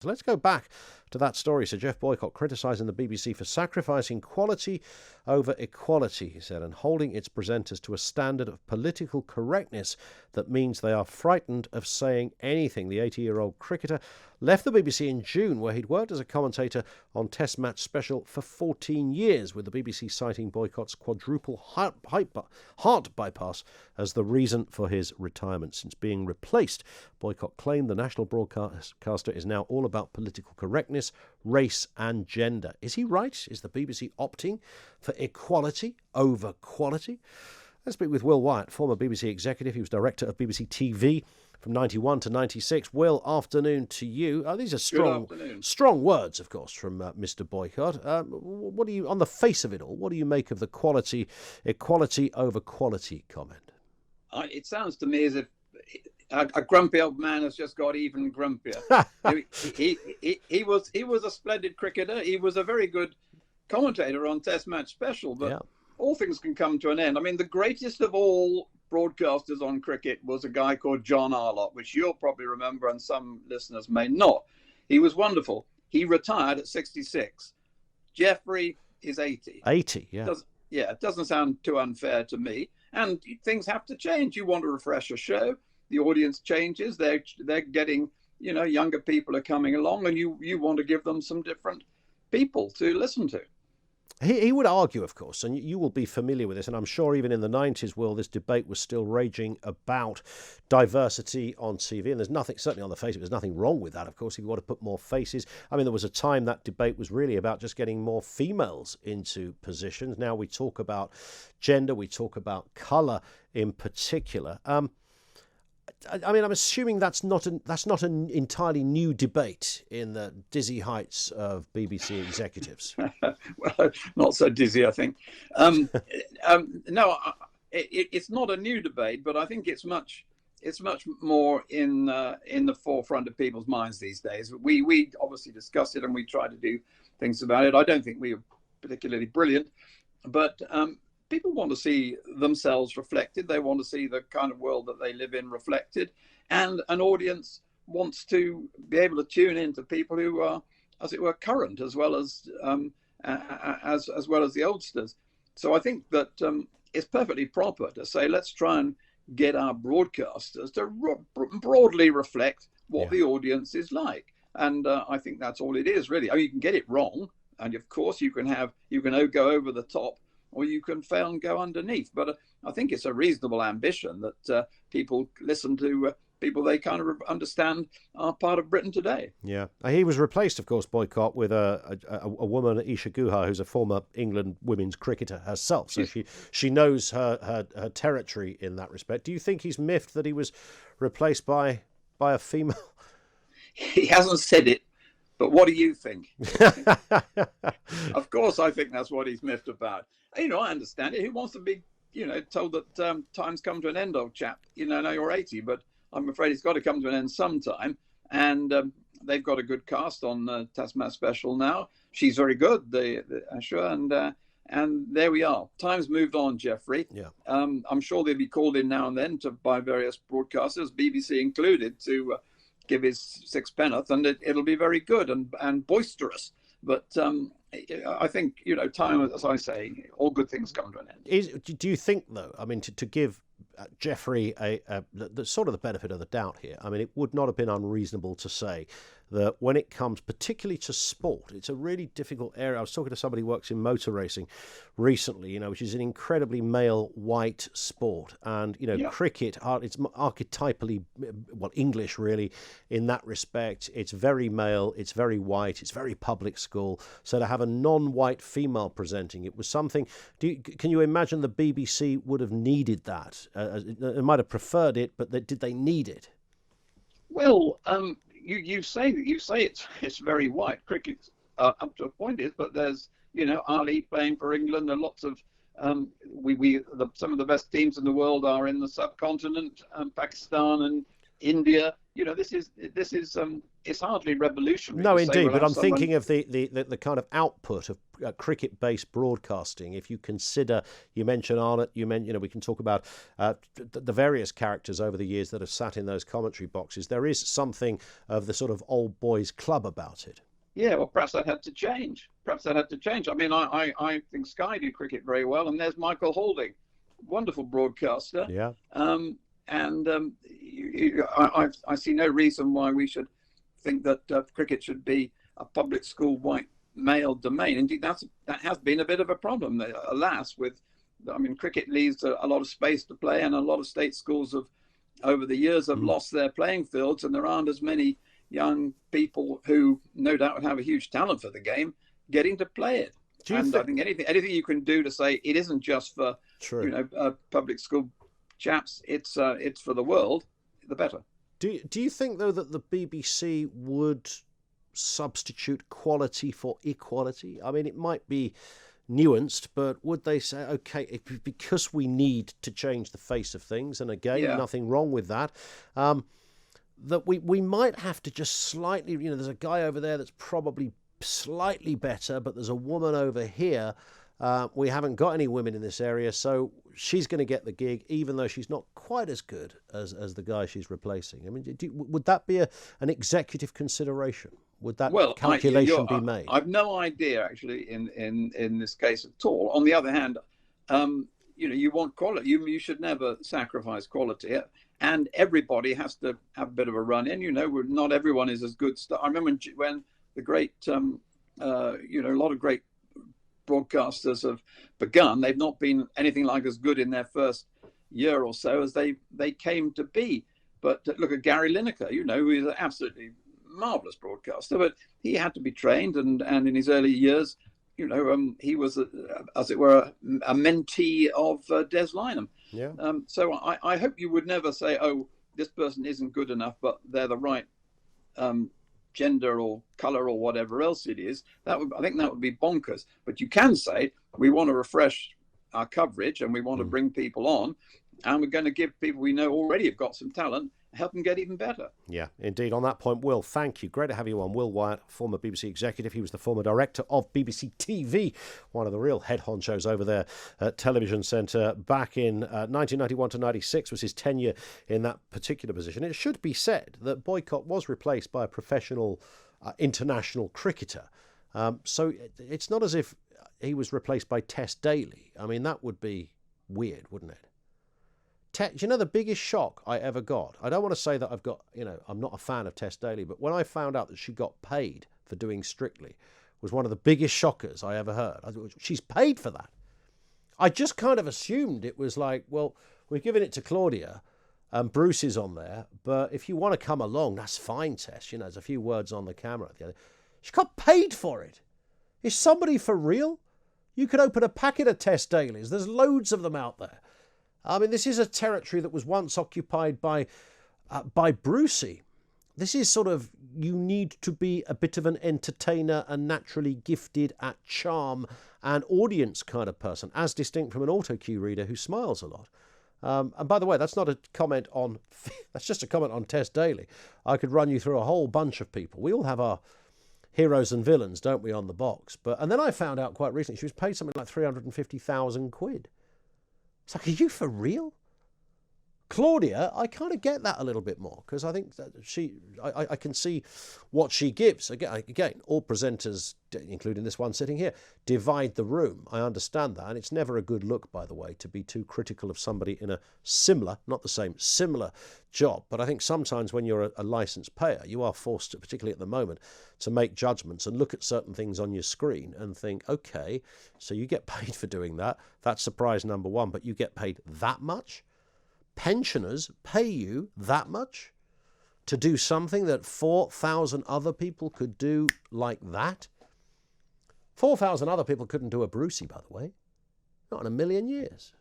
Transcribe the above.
So let's go back to that story. Sir Geoffrey Boycott criticising the BBC for sacrificing quality over equality, he said, and holding its presenters to a standard of political correctness that means they are frightened of saying anything. The 80-year-old cricketer left the BBC in June, where he'd worked as a commentator on Test Match Special for 14 years, with the BBC citing Boycott's quadruple heart bypass as the reason for his retirement. Since being replaced, Boycott claimed the national broadcaster is now all about political correctness, race and gender. Is he right? Is the BBC opting for equality over quality? Let's speak with Will Wyatt, former BBC executive. He was director of BBC TV from 91 to 96. Will, afternoon to you. These are strong words, of course, from Mr. Boycott. What do you, on the face of it all, what do you make of the equality over quality comment? It sounds to me as if a grumpy old man has just got even grumpier. he was a splendid cricketer. He was a very good commentator on Test Match Special, but all things can come to an end. I mean, the greatest of all broadcasters on cricket was a guy called John Arlott, which you'll probably remember and some listeners may not. He was wonderful. He retired at 66. Geoffrey is 80. 80, yeah. It doesn't sound too unfair to me. And things have to change. You want to refresh a show. The audience changes. They're getting, younger people are coming along, and you want to give them some different people to listen to. He would argue, of course, and you will be familiar with this, and I'm sure even in the 90s, Will, this debate was still raging about diversity on TV, and there's nothing, certainly on the face of it, there's nothing wrong with that, of course, if you want to put more faces. I mean, there was a time that debate was really about just getting more females into positions. Now we talk about gender, we talk about colour in particular. I mean, I'm assuming that's not an entirely new debate in the dizzy heights of BBC executives. Well, not so dizzy, I think. No, it's not a new debate, but I think it's much more in the forefront of people's minds these days. We obviously discuss it and we try to do things about it. I don't think we are particularly brilliant, but people want to see themselves reflected. They want to see the kind of world that they live in reflected. And an audience wants to be able to tune into people who are, as it were, current as well as the oldsters. So I think that it's perfectly proper to say, let's try and get our broadcasters to broadly reflect what the audience is like. And I think that's all it is, really. I mean, you can get it wrong. And of course, you can go over the top, or you can fail and go underneath. But I think it's a reasonable ambition that people listen to people they kind of understand are part of Britain today. Yeah. He was replaced, of course, Boycott, with a woman, Isha Guha, who's a former England women's cricketer herself. So she knows her territory in that respect. Do you think he's miffed that he was replaced by a female? He hasn't said it. But what do you think? Of course, I think that's what he's miffed about. I understand it. Who wants to be, told that time's come to an end, old chap? Now you're 80, but I'm afraid it's got to come to an end sometime. And they've got a good cast on Test Match Special now. She's very good, Asha, and there we are. Time's moved on, Geoffrey. Yeah. I'm sure they'll be called in now and then by various broadcasters, BBC included, to give his sixpenneth, and it'll be very good and boisterous. But I think, time, as I say, all good things come to an end. Do you think, though, I mean, to give Geoffrey the sort of the benefit of the doubt here, I mean, it would not have been unreasonable to say that when it comes particularly to sport, it's a really difficult area. I was talking to somebody who works in motor racing recently, which is an incredibly male white sport. And, cricket, it's archetypally, English really in that respect. It's very male, it's very white, it's very public school. So to have a non-white female presenting it was something. Can you imagine the BBC would have needed that? They might have preferred it, but did they need it? Well, you say it's very white. Cricket up to a point is, but there's Ali playing for England, and lots of some of the best teams in the world are in the subcontinent, Pakistan India. This is it's hardly revolutionary. No, to say indeed, we'll but have I'm someone- thinking of the kind of output of cricket-based broadcasting. If you consider, you mentioned Arnott, we can talk about the various characters over the years that have sat in those commentary boxes. There is something of the sort of old boys club about it. Yeah, well, perhaps that had to change. I mean, I think Sky do cricket very well, and there's Michael Halding, wonderful broadcaster. Yeah. I see no reason why we should think that cricket should be a public school white male domain. Indeed, that has been a bit of a problem, alas. Cricket leaves a lot of space to play, and a lot of state schools over the years have lost their playing fields, and there aren't as many young people who no doubt have a huge talent for the game getting to play it. I think anything you can do to say it isn't just for public school chaps, it's for the world, the better. Do you think though that the BBC would substitute quality for equality? I mean, it might be nuanced, but would they say, okay, because we need to change the face of things, and again, nothing wrong with that, that we might have to just slightly, there's a guy over there that's probably slightly better, but there's a woman over here. We haven't got any women in this area, so she's going to get the gig, even though she's not quite as good as the guy she's replacing. I mean, would that be an executive consideration? Would that calculation be made? I've no idea, actually, in this case at all. On the other hand, you want quality. You should never sacrifice quality. And everybody has to have a bit of a run in. Not everyone is as good. I remember when the great, a lot of great broadcasters have begun. They've not been anything like as good in their first year or so as they came to be. But look at Gary Lineker, who is an absolutely marvelous broadcaster, but he had to be trained, and in his early years, he was, as it were, a mentee of Des Lynam. Yeah. So I hope you would never say, oh, this person isn't good enough, but they're the right gender or color or whatever else it is. I think that would be bonkers. But you can say we want to refresh our coverage, and we want to bring people on, and we're going to give people we know already have got some talent, help them get even better. Yeah, indeed. On that point, Will, thank you. Great to have you on. Will Wyatt, former BBC executive. He was the former director of BBC TV, one of the real head honchos over there at Television Centre. Back in 1991 to 96 was his tenure in that particular position. It should be said that Boycott was replaced by a professional international cricketer. So it's not as if he was replaced by Tess Daly. I mean, that would be weird, wouldn't it? Do you know the biggest shock I ever got? I don't want to say that I'm not a fan of Tess Daly, but when I found out that she got paid for doing Strictly, was one of the biggest shockers I ever heard. I thought, she's paid for that. I just kind of assumed it was like, well, we're giving it to Claudia, and Bruce is on there, but if you want to come along, that's fine, Tess. There's a few words on the camera. She got paid for it. Is somebody for real? You could open a packet of Tess Dailies. There's loads of them out there. I mean, this is a territory that was once occupied by Brucey. This is sort of, you need to be a bit of an entertainer and naturally gifted at charm and audience kind of person, as distinct from an auto cue reader who smiles a lot. And by the way, that's not a comment on, that's just a comment on Tess Daly. I could run you through a whole bunch of people. We all have our heroes and villains, don't we, on the box? And then I found out quite recently she was paid something like 350,000 quid. It's like, are you for real? Claudia, I kind of get that a little bit more, because I think that I can see what she gives. Again, all presenters, including this one sitting here, divide the room. I understand that, and it's never a good look, by the way, to be too critical of somebody in a similar, not the same, similar job. But I think sometimes when you're a licensed payer, you are forced to, particularly at the moment, to make judgments and look at certain things on your screen and think, okay, so you get paid for doing that. That's surprise number one, but you get paid that much? Pensioners pay you that much to do something that 4,000 other people could do like that? 4,000 other people couldn't do a Brucey, by the way. Not in a million years.